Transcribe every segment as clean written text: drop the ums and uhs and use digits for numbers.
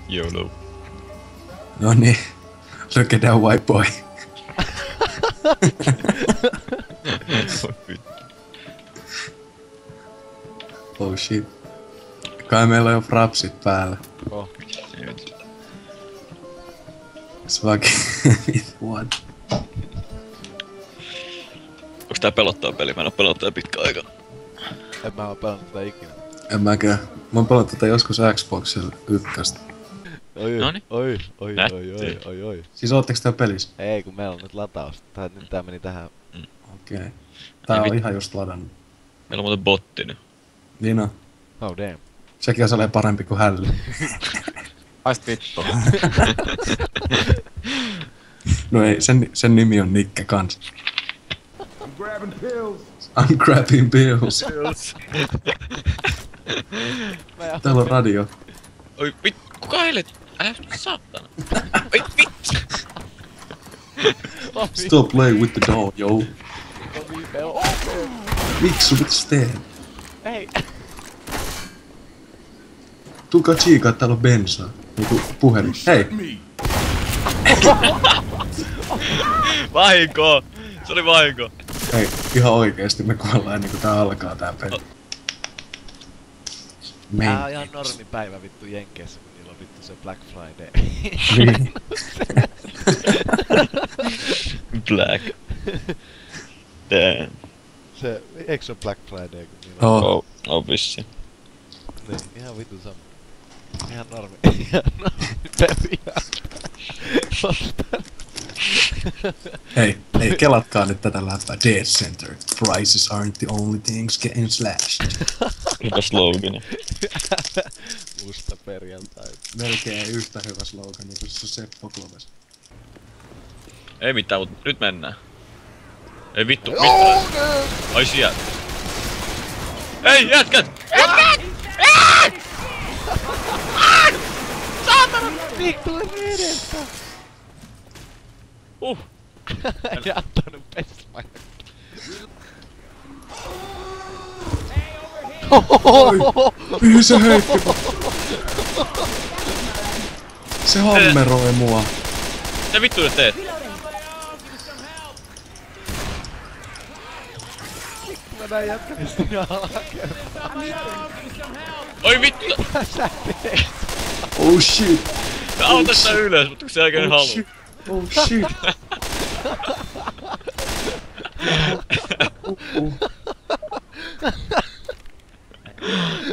YOLO. No niin. Look at that white boy. Oh shit. Kai meillä on jo frapsit päällä. Oh. Svag. What? Onks tää pelottava peli? Mä en oo pelannut tätä pitkä aika. En mä oo pelannut tätä ikinä. En mäkään. Mä oon pelannut tätä joskus Xboxilla ykköstä. Noniin. Oi. Siis ootteks tää pelissä? Ei, kun meillä on nyt lataus. Nyt tää meni tähän. Okei. Tää on ihan just ladannut. Meillä on muuten botti nyt. Niin on. Oh damn. Sekin on sellainen parempi kuin hälli. Ait vittu. No ei, sen nimi on Nikke kans. I'm grabbing pills. I'm grabbing pills. Täällä on radio. Oi vittu, kuka helvet? Saatana. Oi vittu. Stop playing with the doll, yo. Miksi sä teet? Ei. Tulkaa tsiikaa, täällä on bensaa. Joku puhelin. Hei! Vahinko! Se oli vahinko. Hei, ihan oikeesti me kuollaan ennen kuin tää alkaa tää peli. Tää on ihan normipäivä vittu Jenkeissä, kun niillä on vittu se Black Friday. Niin. Black. Damn. Se, eikö se oo Black Friday, kun niillä on? Oh. On vissi. Niin, ihan vittu sama. Ihan normi peli. Hei, kelatkaa nyt tätä läppää. Dead Center. Prices aren't the only things getting slashed. Hyvä slogani. Musta perjantai. Melkein yhtä hyvä slogani kuin se Seppo Kloves. Ei mitään, mut nyt mennään. Ei vittu, mitään. Ai sieltä. Ei, jätkät! Saatana! Nick tuli edestä! Ei antanut pesmään. Mihin se heitti? Se hammeroi mua. Mitä vittu nyt teet? Mä näin jätkäni sinne alakertaan. Oi vittu! Sä teet! Oh shit! Mä autan sitä ylös, mutta kun se oikein haluu. Oh shit!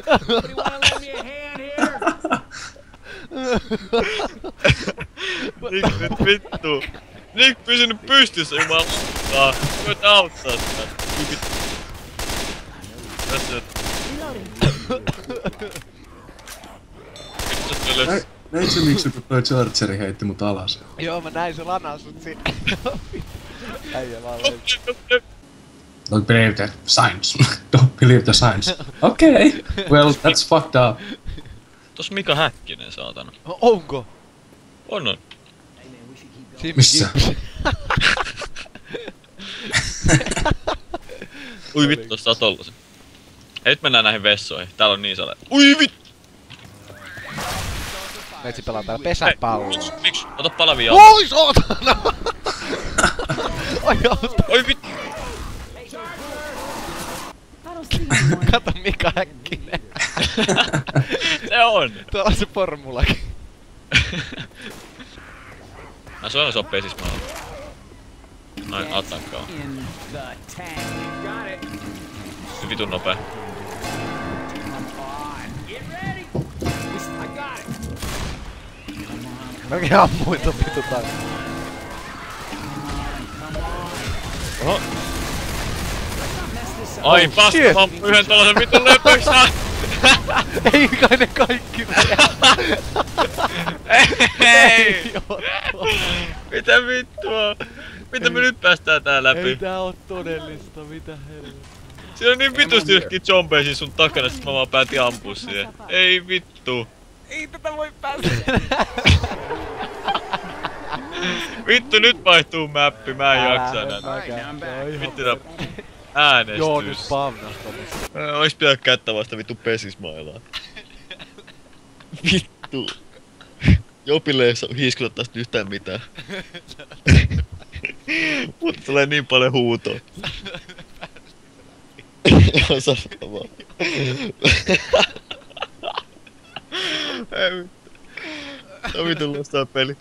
Anybody wanna lend me a hand here? Nick nyt vittu! Nick pysynyt pystyssä jumalauta! Voit auttaa sitä! Tässä nyt. Vittu se ylös. Näit se miksi toi Chargeri heitti mut alas? Joo, mä näin se lanas sut siinä. Äijä vaan löi. Don't believe the science. Don't believe the science. Okay, well that's fucked up. Tos Mika Häkkinen, saatana. Onko? On. Missä? Ui vittu, tossa on tollasen. Hei, nyt mennään näihin vessoihin. Täällä on niin sale. Ui vittu! Meitsi pelaa täällä pesäpalloa. Miks? Ota palavia jalkoja. Oi saatana! Oi auta! Oi vittu! Kato Mika Häkkinen. Se on! Tuolla on se formulakin. Mä suojan sopii siis maalla. Noin, attackkaa. In the tank. Got it. Se vitun nopee. Get ready. I got it. Mäkin ammuin ton vitu taas. Oho! Ai paska, mä ammuin yhden tollasen vitun löpöksää! Ei kai ne kaikki vielä. Ei! Mitä vittua? Miten me nyt päästään tää läpi? Ei tää oo todellista, mitä helvettiä. Siinä on niin vitusti joskin zombeja siis sun takana, sit mä vaan päätin ampua siihen. Ei vittu. Ei tätä voi päästä. Vittu nyt vaihtuu mäppi, mä en jaksa enää. Vittu nää äänestys. Joo, nyt spavnastamista. Ois pitänyt kättä vasta vittu pesismailaa. Vittu. Jopille ei saa hiiskuta tästä yhtään mitään. Mut tulee niin paljon huutoa. Joo, sanotaan vaan. Ei vittu. Tää on vitun lostaa peli.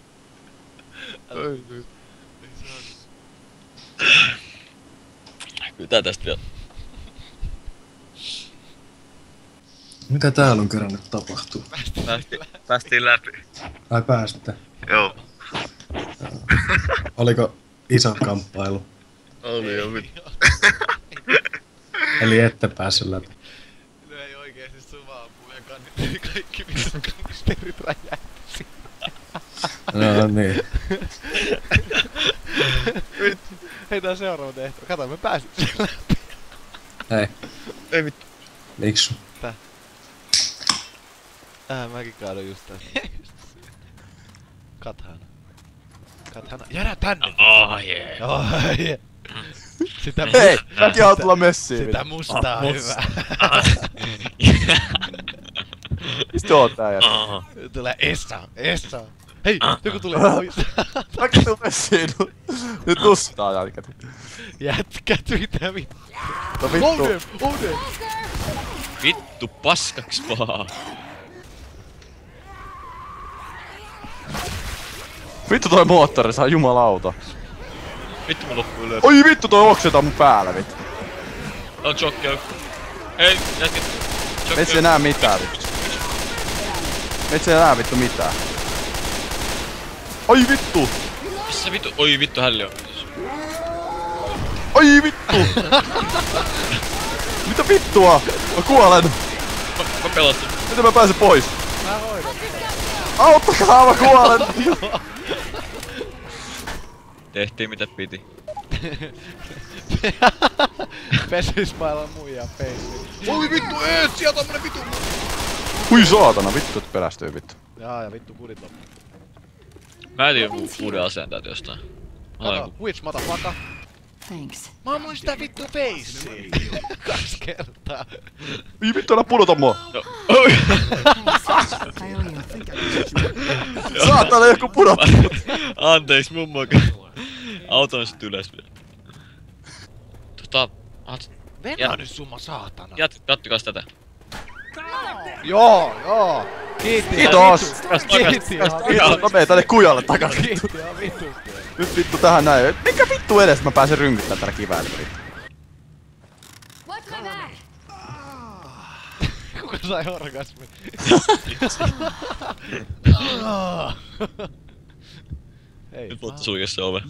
Mitä tästä vielä? Mitä täällä on kerran nyt tapahtuu? Päästiin läpi. Ai pääsitte? Joo. Oliko iso kamppailu? Oli jo vittu. Eli ette päässyt läpi. Löi oikeesti suvaa-apua ja kannitteli kaikki vitun kanisterit räjähti. No niin. Hei, tää on seuraava tehtävä. Kato, me pääsit sen läpi. Hei, Ei vittu. miksu? Mäkin kaadun just tässä. Kathana. Kathana. Jäädä tänne! Oh jee. Oh, yeah. Sitä Hei! Mäkin haluan tulla messiin. Sitä mustaa hyvää. Mistä oot tää jätkä? Tulee Essa. Hei, joku tulee pois. Mäkin tuun messiin. Nyt tustaa jälkeen. Jätkät, mitä vittu? No vittu. Odem! Vittu paskaks vaan. Vittu toi moottori saa jumalauta. Vittu mun loppuu ylös. Oi vittu toi oksetaan mun päällä vittu. On chokkeu. Hei, jätkät. Mets ei näe mitään vittu. Mets ei näe vittu mitään. Oi vittu! Missä vittu? Oi vittu hälli on. Oi vittu! Mitä vittua? Mä kuolen! Mä pelastin. Miten mä pääsen pois? Mä hoidan. Auttakaa, mä kuolen! Tehtiin mitä piti. Pesismailla muijaa peisiin. Oi vittu, sieltä on vittu! Hui saatana, vittu et pelästyy vittu. Jaa, ja vittu kudit loppu. Mä etin joku uuden aseen täältä jostain. Kato, which motherfucker? Thanks. Mä ammuin sitä vittu peissiin. 2 kertaa. Oi vittu, älä pudota mua! No. Oi! I owe you. Saatana, joku pudotti! Anteeksi mummo. Auton sit ylös vielä. Venää nyt summa saatana. Jatkakas tätä. Joo. Kiitti. Kiitos! Kiitti. Mä menen tänne kujalle takas. Kiitti ihan vittu. Nyt vittu tähän näin. Mikä vittu edes mä pääsen rynkyttämään tällä kiväällä vittu? Watch my back. Kuka sai orgasmin? Hei. Nyt voitte sulkea se ove.